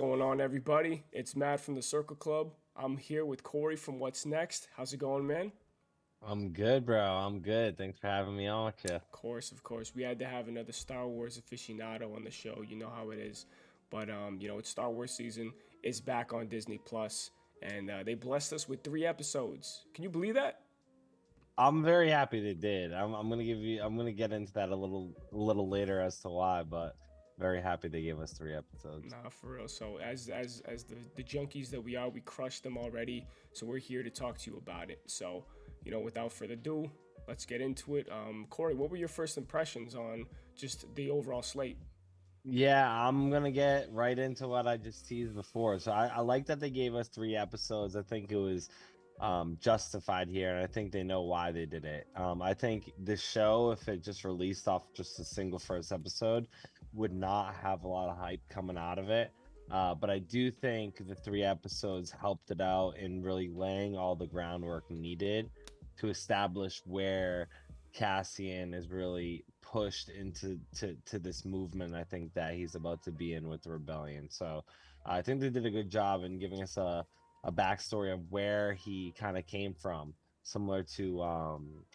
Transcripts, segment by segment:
going on, everybody? It's Matt from the Circle Club. I'm here with Corey from What's Next. How's it going, man? I'm good, bro. I'm good. Thanks for having me on with you. Of course, of course. We had to have another Star Wars aficionado on the show. You know how it is. But it's Star Wars season. It's back on Disney Plus, and they blessed us with 3 episodes. Can you believe that? I'm very happy they did. I'm gonna get into that a little later as to why, but very happy they gave us 3 episodes. Nah, for real. So as the junkies that we are, we crushed them already. So we're here to talk to you about it. So without further ado, let's get into it. Corey, what were your first impressions on just the overall slate? Yeah, I'm gonna get right into what I just teased before. So I like that they gave us 3 episodes. I think it was justified here, and I think they know why they did it. I think the show, if it just released off just a single first episode, would not have a lot of hype coming out of it. But I do think the 3 episodes helped it out in really laying all the groundwork needed to establish where Cassian is really pushed into this movement. I think that he's about to be in with the rebellion. So I think they did a good job in giving us a backstory of where he kind of came from, similar to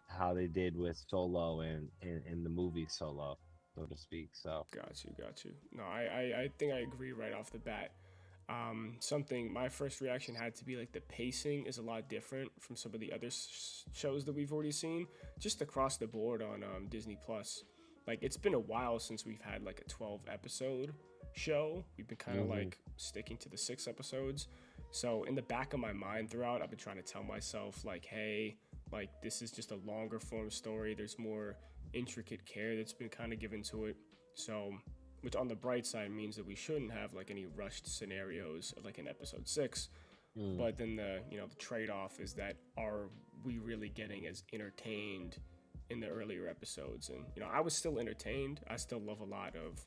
how they did with Solo in the movie Solo, so to speak. So Got you, got you. No, I think I agree right off the bat. Something my first reaction had to be like the pacing is a lot different from some of the other shows that we've already seen, just across the board on Disney Plus. Like it's been a while since we've had like a 12 episode show. We've been kind of mhm. like sticking to the 6 episodes. So in the back of my mind throughout, I've been trying to tell myself like, hey, like this is just a longer form story. There's more intricate care that's been kind of given to it. So which on the bright side means that we shouldn't have like any rushed scenarios like in episode 6. Mm. But then the trade-off is that are we really getting as entertained in the earlier episodes? And I was still entertained. I still love a lot of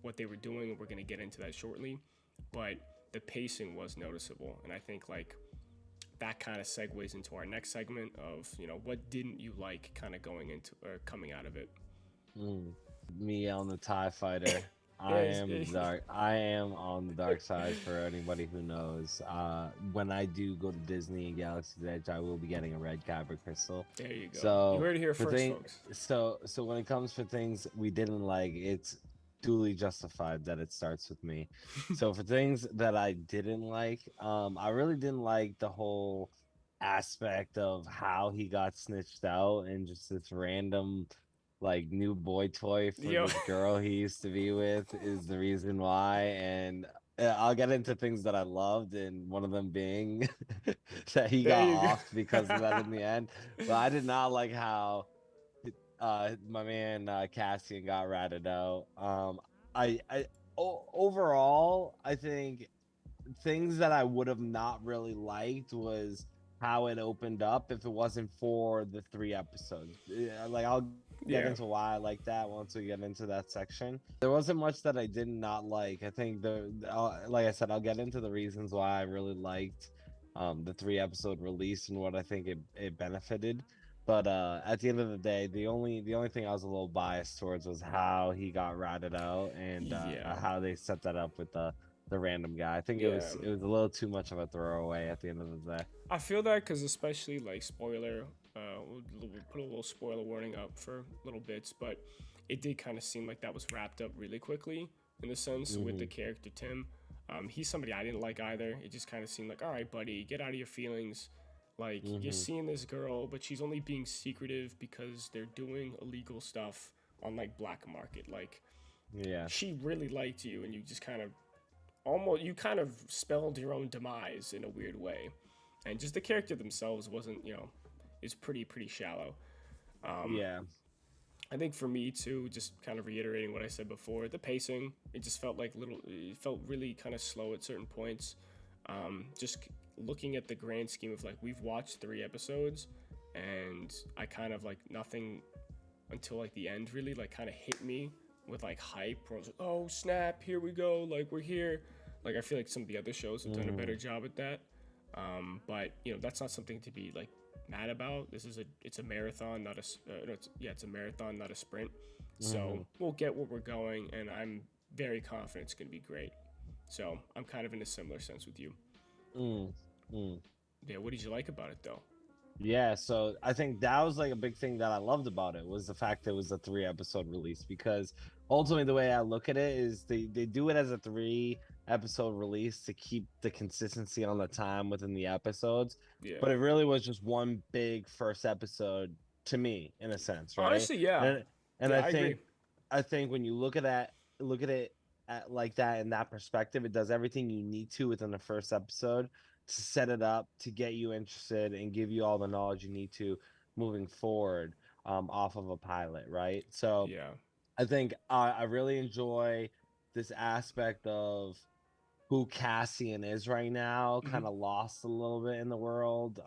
what they were doing, and we're going to get into that shortly. But the pacing was noticeable, and I think like that kind of segues into our next segment of what didn't you like kind of going into or coming out of it. Mm. Me on the TIE fighter. I Yeah, am dark. I am on the dark side for anybody who knows. When I do go to Disney and Galaxy's Edge, I will be getting a red kyber crystal. there you go. You So heard it here for first, thing, folks. so when it comes for things we didn't like, it's duly justified that it starts with me. So for things that I didn't like, I really didn't like the whole aspect of how he got snitched out and just this random like new boy toy for Yo, this girl he used to be with is the reason why. And I'll get into things that I loved, and one of them being that he there got you offed because of that go. in the end. But I did not like how my man Cassian got ratted out. Overall, I think things that I would have not really liked was how it opened up if it wasn't for the 3 episodes. Like I'll get Yeah, into why I like that once we get into that section. There wasn't much that I did not like. I think like I said, I'll get into the reasons why I really liked the 3 episode release and what I think it benefited. But at the end of the day, the only thing I was a little biased towards was how he got ratted out and yeah, how they set that up with the random guy. I think it yeah. was it was a little too much of a throwaway at the end of the day. I feel that because especially like spoiler, we'll put a little spoiler warning up for little bits, but it did kind of seem like that was wrapped up really quickly in the sense with the Hmm. character Tim. He's somebody I didn't like either. It just kind of seemed like, all right, buddy, get out of your feelings. Like you're Hmm. seeing this girl, but she's only being secretive because they're doing illegal stuff on like black market. Like Yeah. she really liked you, and you just kind of almost you kind of spelled your own demise in a weird way, and just the character themselves wasn't is pretty shallow. um Yeah. I think for me too, just kind of reiterating what I said before, the pacing, it just felt like little it felt really kind of slow at certain points. Just looking at the grand scheme of like we've watched 3 episodes, and I kind of like nothing until like the end really like kind of hit me with like hype where I was like, oh snap, here we go, like we're here. Like I feel like some of the other shows have done a better Hmm. job at that. But that's not something to be like mad about. It's a marathon, not a no, it's a marathon, not a sprint. So Hmm. we'll get where we're going, and I'm very confident it's gonna be great. So I'm kind of in a similar sense with you. Mm, mm. Yeah, what did you like about it though? Yeah, so I think that was like a big thing that I loved about it was the fact that it was a 3 episode release because ultimately the way I look at it is they do it as a 3 episode release to keep the consistency on the time within the episodes, Yeah. but it really was just one big first episode to me in a sense, right? Honestly, yeah. And Yeah, I agree. I think when you look at it at like that in that perspective, it does everything you need to within the first episode to set it up to get you interested and give you all the knowledge you need to moving forward off of a pilot, right? So Yeah. I think I really enjoy this aspect of who Cassian is right now, Hmm. kind of lost a little bit in the world,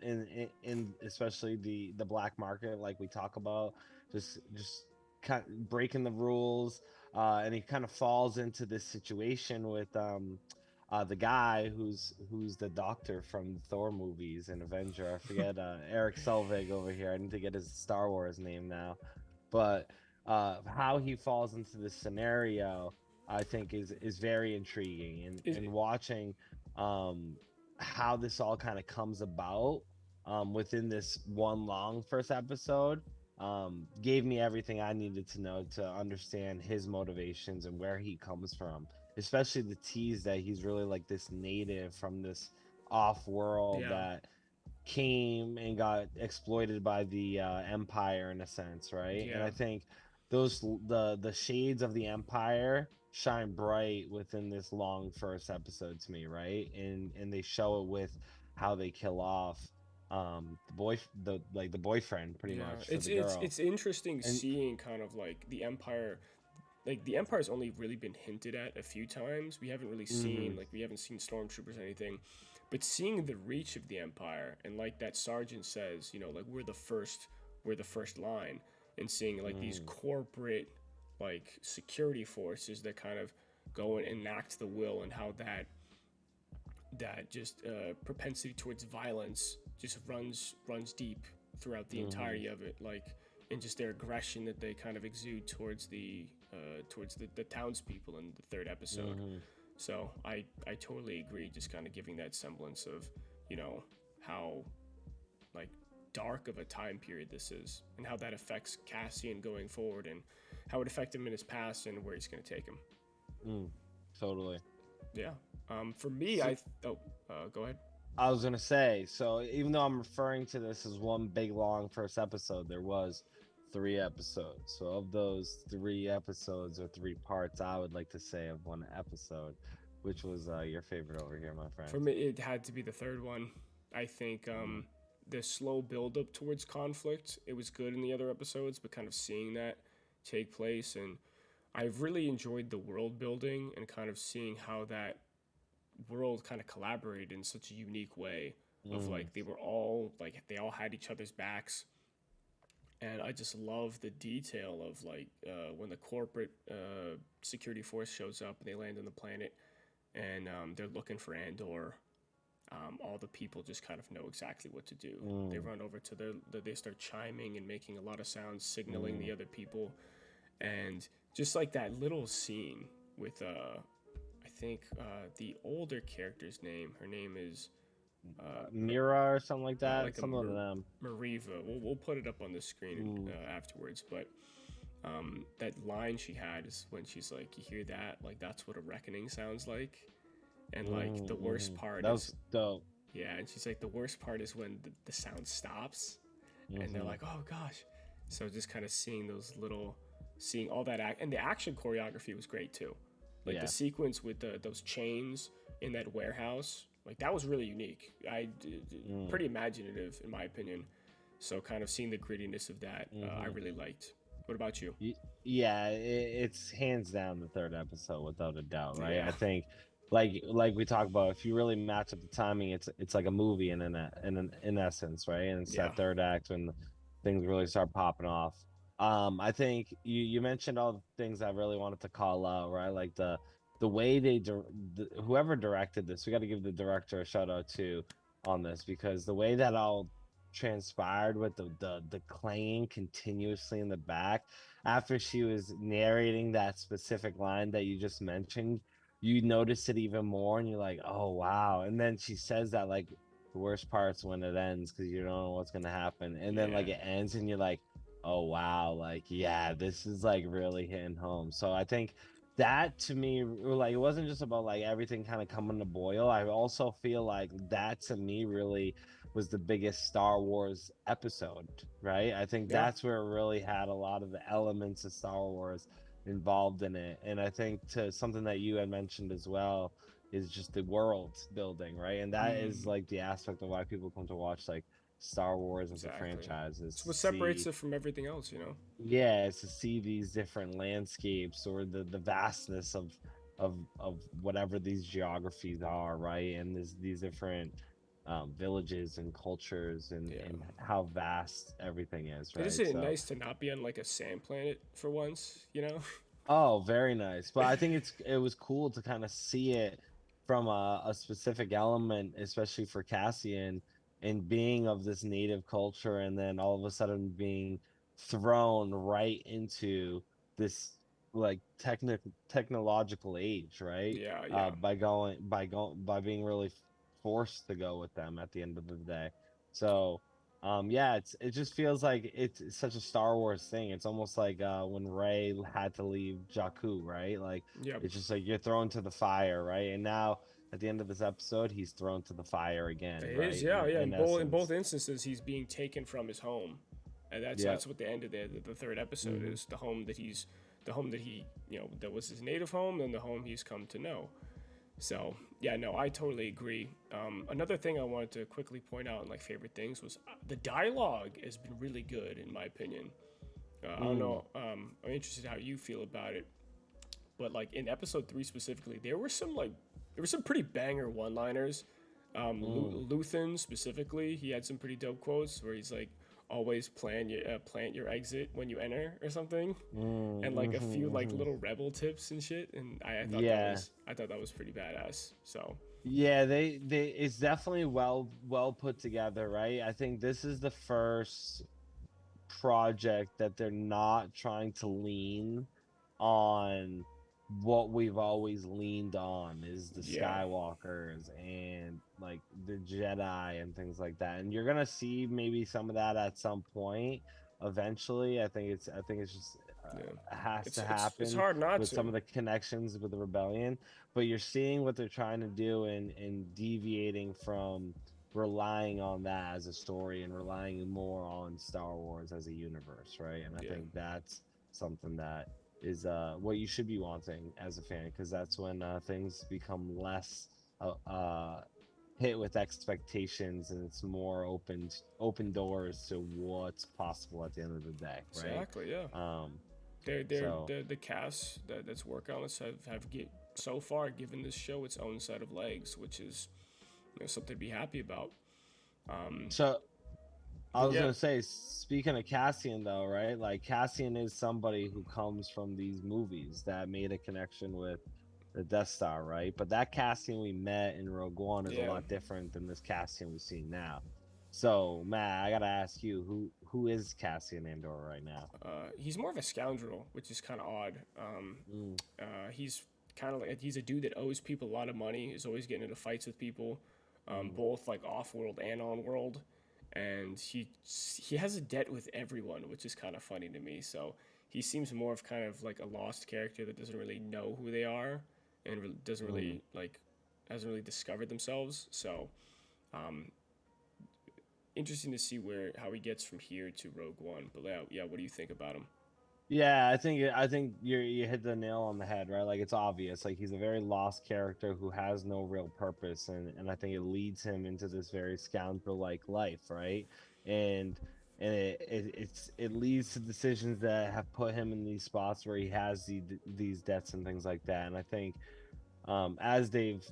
in especially the black market, like we talk about, just kind of breaking the rules, and he kind of falls into this situation with the guy who's the doctor from the Thor movies and Avenger. I forget Eric Selvig over here. I need to get his Star Wars name now, but how he falls into this scenario I think is very intriguing Is and watching um how this all kind of comes about within this one long first episode gave me everything I needed to know to understand his motivations and where he comes from, especially the tease that he's really like this native from this off world yeah. that came and got exploited by the empire in a sense, right? And Yeah. I think the shades of the empire shine bright within this long first episode to me, right? And they show it with how they kill off the boyfriend pretty Yeah. much for It's the it's girl. it's interesting And seeing kind of like the Empire. Like the Empire's only really been hinted at a few times. We haven't really seen mhm, like we haven't seen stormtroopers or anything. But seeing the reach of the Empire and like that sergeant says, like we're the first line, and seeing like these mhm, corporate like security forces that kind of go and enact the will, and how that just propensity towards violence just runs deep throughout the mhm, entirety of it, like, and just their aggression that they kind of exude towards the townspeople in the third episode. mhm. So I totally agree, just kind of giving that semblance of how like dark of a time period this is, and how that affects Cassian going forward, and how it affected him in his past, and where he's going to take him. Mm, totally. Yeah. For me, So go ahead. I was gonna say, so even though I'm referring to this as one big long first episode, there was 3 episodes. So of those 3 episodes or 3 parts, I would like to say of one episode, which was your favorite over here, my friend. For me, it had to be the third one. I think Mm, the slow build up towards conflict, it was good in the other episodes, but kind of seeing that take place, and I've really enjoyed the world building and kind of seeing how that world kind of collaborated in such a unique way. Of mm, like they all had each other's backs, and I just love the detail of like when the corporate security force shows up and they land on the planet, and they're looking for Andor. All the people just kind of know exactly what to do. They mm, run over to they start chiming and making a lot of sounds, signaling mm. the other people, and just like that little scene with I think the older character's name. Her name is Mira or something like that. like a Some of them. Mariva. We'll put it up on the screen Mm, afterwards, but that line she had is when she's like, "You hear that? Like that's what a reckoning sounds like." And like the worst part That is, was dope. yeah, and she's like, the worst part is when the sound stops, and they're Hmm. like, "Oh gosh." So just kind of seeing all that and the action choreography was great too. Like the Yeah. sequence with those chains in that warehouse, like that was really unique. Mm, Pretty imaginative in my opinion. So kind of seeing the grittiness of that, I hmm. really liked. What about you? Yeah, it's hands down the third episode without a doubt, right? Yeah, I think like we talked about, if you really match up the timing, it's like a movie in essence, right? And it's yeah, that third act when things really start popping off. I think you mentioned all the things I really wanted to call out, right? Like the way whoever directed this, we got to give the director a shout out too on this because the way that all transpired with the clanging continuously in the back after she was narrating that specific line that you just mentioned, you notice it even more, and you're like, oh wow. And then she says that like the worst part's when it ends because you don't know what's gonna happen, and then Yeah. like it ends, and you're like, oh wow, like yeah, this is like really hitting home. So I think that to me, like it wasn't just about like everything kind of coming to boil. I also feel like that to me really was the biggest Star Wars episode, right? I think Yeah. that's where it really had a lot of the elements of Star Wars involved in it. And I think to something that you had mentioned as well is just the world building, right? And that is Mm, like the aspect of why people come to watch like Star Wars as a exactly. franchise, is It's to what separates see, it from everything else, you know? yeah, it's to see these different landscapes or the vastness of whatever these geographies are, right? And there's these different villages and cultures, Yeah. and how vast everything is, It is right? it So nice to not be on like a sand planet for once, you know? oh, very nice. But I think it was cool to kind of see it from a specific element, especially for Cassian, and being of this native culture, and then all of a sudden being thrown right into this like technological age, right? Yeah, yeah. By being really forced to go with them at the end of the day. So yeah, it just feels like it's such a Star Wars thing. It's almost like when Rey had to leave Jakku, right? Like Yep. it's just like you're thrown to the fire, right? And now at the end of this episode, he's thrown to the fire again, It is, right? yeah, yeah. In In both essence. instances, he's being taken from his home, and Yep. that's what the end of the third episode Hmm. is. The home that he, that was his native home, and the home he's come to know. So yeah, no, I totally agree. Another thing I wanted to quickly point out in like favorite things was the dialogue has been really good in my opinion. I don't Mm. know. I'm interested how you feel about it, but like in episode three specifically, there were some pretty banger one-liners. Mm. Luthen specifically, he had some pretty dope quotes where he's like, "Always plant your exit when you enter" or something, and Mm. like a few Hmm. like Hmm. little rebel tips and shit. And Yeah. I thought that was pretty badass. So Yeah, they it's definitely well put together, right? I think this is the first project that they're not trying to lean on what we've always leaned on, is the yeah, Skywalkers and like the Jedi and things like that. And you're gonna see maybe some of that at some point eventually. I think it's just yeah, has to it's happen hard not with some to. of the connections with the rebellion. But you're seeing what they're trying to do, and deviating from relying on that as a story and relying more on Star Wars as a universe, right? And I Yeah, think that's something that is what you should be wanting as a fan, because that's when things become less hit with expectations, and it's more open doors to what's possible at the end of the day, right? exactly. Yeah, um they're so the cast that's working on this so far given this show its own set of legs, which is something to be happy about. Um, so I but was yeah, gonna say, speaking of Cassian, though, right? Like Cassian is somebody who comes from these movies that made a connection with the Death Star, right? But that Cassian we met in Rogue One is a yeah. lot different than this Cassian we see now. So, Matt, I gotta ask you, who is Cassian Andor right now? He's more of a scoundrel, which is kind of odd. Mm, He's kind of like he's a dude that owes people a lot of money. Is always getting into fights with people, mm, both like off world and on world. And he has a debt with everyone, which is kind of funny to me. So he seems more of kind of like a lost character that doesn't really know who they are and doesn't mm. really like hasn't really discovered themselves. So um, interesting to see where how he gets from here to Rogue One. But yeah, what do you think about him? Yeah, I think you hit the nail on the head, right? Like it's obvious. Like he's a very lost character who has no real purpose, and I think it leads him into this very scoundrel like life, right? And it leads to decisions that have put him in these spots where he has these debts and things like that. And I think as they've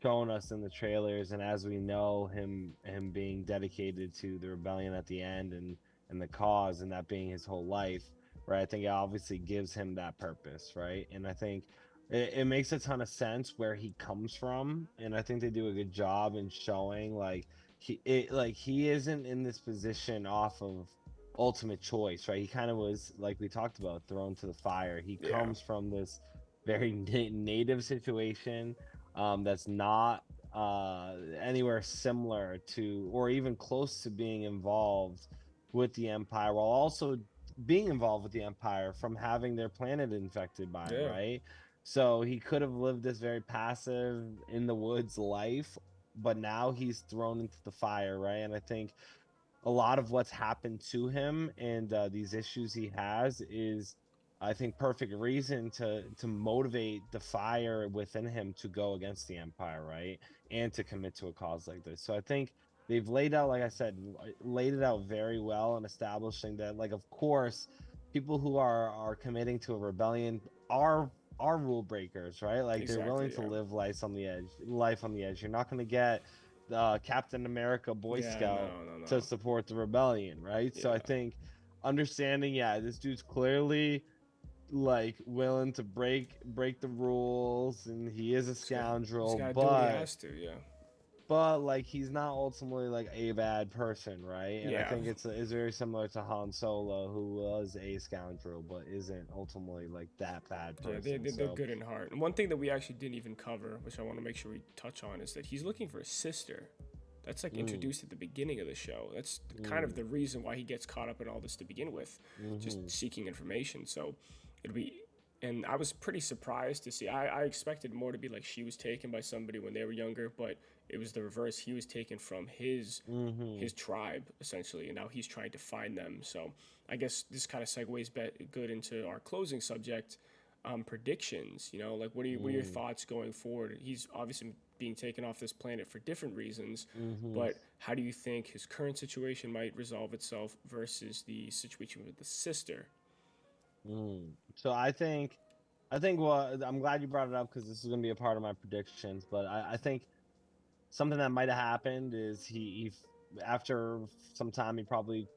shown us in the trailers, and as we know him being dedicated to the rebellion at the end, and the cause, and that being his whole life, right? I think it obviously gives him that purpose, right? And I think it makes a ton of sense where he comes from, and I think they do a good job in showing like he isn't in this position off of ultimate choice, right? He kind of was, like we talked about, thrown to the fire. He Yeah, comes from this very native situation that's not anywhere similar to or even close to being involved with the Empire, while also being involved with the Empire from having their planet infected by it, Yeah, right? So he could have lived this very passive in the woods life, but now he's thrown into the fire, right? And I think a lot of what's happened to him and these issues he has is, I think, perfect reason to motivate the fire within him to go against the Empire, right? And to commit to a cause like this. So I think they've laid out, like I said, laid it out very well and establishing that, like, of course, people who are committing to a rebellion are are rule breakers, right? Like they're willing exactly. to Yeah, live life on the edge. You're not going to get Captain America Boy yeah. No, Scout no, to no. support the rebellion, right? So I Yeah, think understanding, yeah, this dude's clearly like willing to break the rules and he is a this guy, this scoundrel, guy do what he has to. Yeah, but like he's not ultimately like a bad person, right? And I yeah. think it's very similar to Han Solo, who was a scoundrel but isn't ultimately like that bad Yeah, person. they're So good in heart. And one thing that we actually didn't even cover, which I want to make sure we touch on, is that he's looking for a sister. That's like mm, introduced at the beginning of the show. That's kind of mm, the reason why he gets caught up in all this to begin with, just mm-hmm, seeking information. So it'll be, and I was pretty surprised to see. I expected more to be like she was taken by somebody when they were younger, but it was the reverse. He was taken from mm-hmm, his tribe essentially, and now he's trying to find them. So I guess this kind of segues good into our closing subject, predictions. You know, like what are your mm, thoughts going forward? He's obviously being taken off this planet for different reasons, mm-hmm, but how do you think his current situation might resolve itself versus the situation with the sister? mm. So I think what I'm glad you brought it up because this is going to be a part of my predictions. But I think something that might have happened is after some time he probably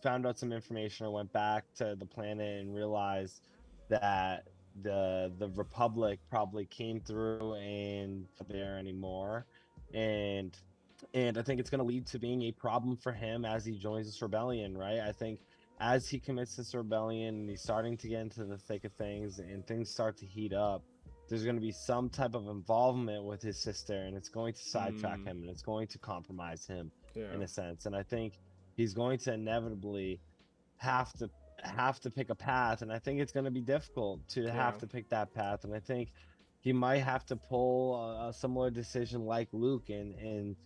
found out some information or went back to the planet and realized that the Republic probably came through and not there anymore, and I think it's going to lead to being a problem for him as he joins this rebellion, right? I think as he commits this rebellion and he's starting to get into the thick of things and things start to heat up, there's going to be some type of involvement with his sister and it's going to sidetrack Mm, him and it's going to compromise him yeah, in a sense. And I think he's going to inevitably have to pick a path, and I think it's going to be difficult to yeah, have to pick that path. And I think he might have to pull a similar decision like Luke and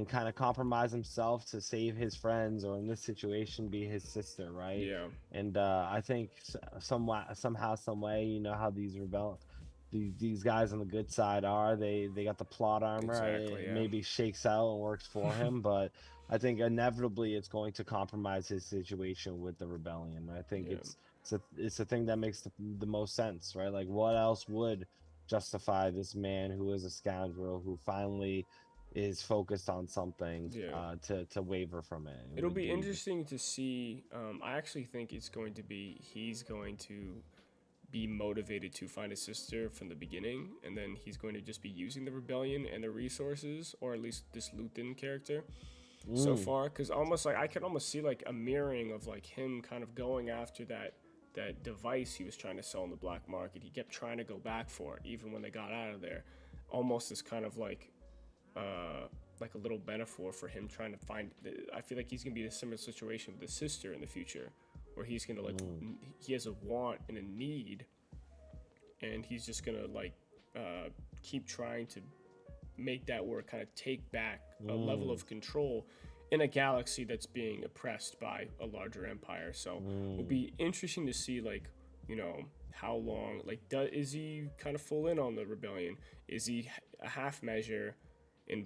kind of compromise himself to save his friends, or in this situation, be his sister, right? yeah, And I think somehow, some way, you know how these guys on the good side are. They got the plot armor. exactly, It yeah, maybe shakes out and works for him, but I think inevitably it's going to compromise his situation with the rebellion. I think yeah, it's a thing that makes the most sense, right? Like what else would justify this man who is a scoundrel who finally is focused on something yeah. to waver from it? It It'll would be be interesting to see. I actually think it's going to be he's going to be motivated to find his sister from the beginning, and then he's going to just be using the rebellion and the resources, or at least this Luton character so mm, far. Because almost like I can almost see like a mirroring of like him kind of going after that device he was trying to sell in the black market. He kept trying to go back for it, even when they got out of there. Almost as kind of uh, like a little metaphor for him trying to find. I feel like he's gonna be in a similar situation with the sister in the future, where he's gonna like mm, he has a want and a need, and he's just gonna like keep trying to make that work, kind of take back a level mm, of control in a galaxy that's being oppressed by a larger empire. So it'll mm, be interesting to see like you know how long like is he kind of full in on the rebellion? Is he a half measure?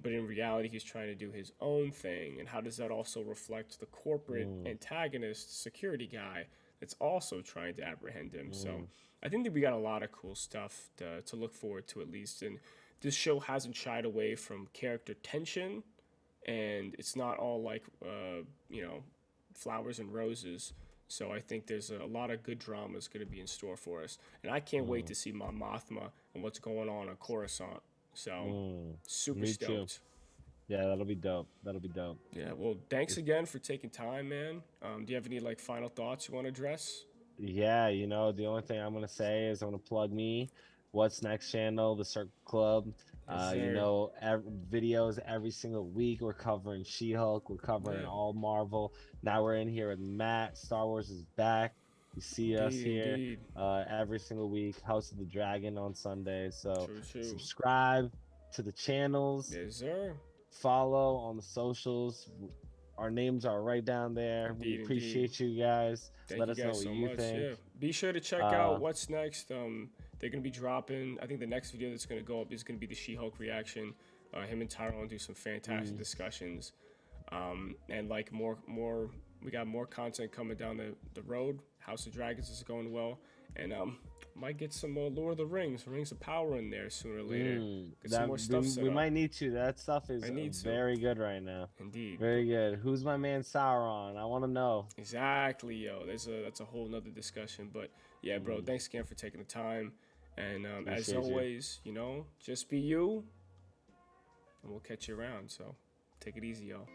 But in reality, he's trying to do his own thing. And how does that also reflect the corporate mm, antagonist security guy that's also trying to apprehend him? So mm, I think that we got a lot of cool stuff to look forward to at least. And this show hasn't shied away from character tension, and it's not all like flowers and roses. So I think there's a lot of good dramas going to be in store for us, and I can't wait mm, to see Mon Mothma and what's going on Coruscant. So mm. super Me too. stoked. Yeah, that'll be dope. That'll be dope. Yeah, well, thanks again for taking time, man. Do you have any like final thoughts you want to address? Yeah, the only thing I'm gonna say is I'm gonna plug me. What's Next channel, the Circle Club. Yes, You sir. know, videos every single week. We're covering She-Hulk. We're covering Yeah. all Marvel. Now we're in here with Matt. Star Wars is back. You see us Indeed, here indeed. every single week. House of the Dragon on Sunday. So True, true. subscribe to the channels. Yes, sir. Follow on the socials. Our names are right down there. We Indeed, indeed. appreciate you guys. Thank Let you us know guys what so you much. think. Yeah. Be sure to check out Uh, what's next. They're gonna be dropping. I think the next video that's gonna go up is gonna be the She-Hulk reaction. Him and Tyrone do some fantastic discussions. And like more, we got more content coming down the road. House of Dragons is going well, and might get some more Lord of the Rings of Power in there sooner or later. Get some that more stuff set we up. might need to. That stuff is I need to. very good right now. Indeed. Very good. Who's my man Sauron? I want to know. Exactly, yo. That's a whole nother discussion. But yeah, bro, thanks again for taking the time. And as Appreciate you. always, just be you, and we'll catch you around. So take it easy, y'all.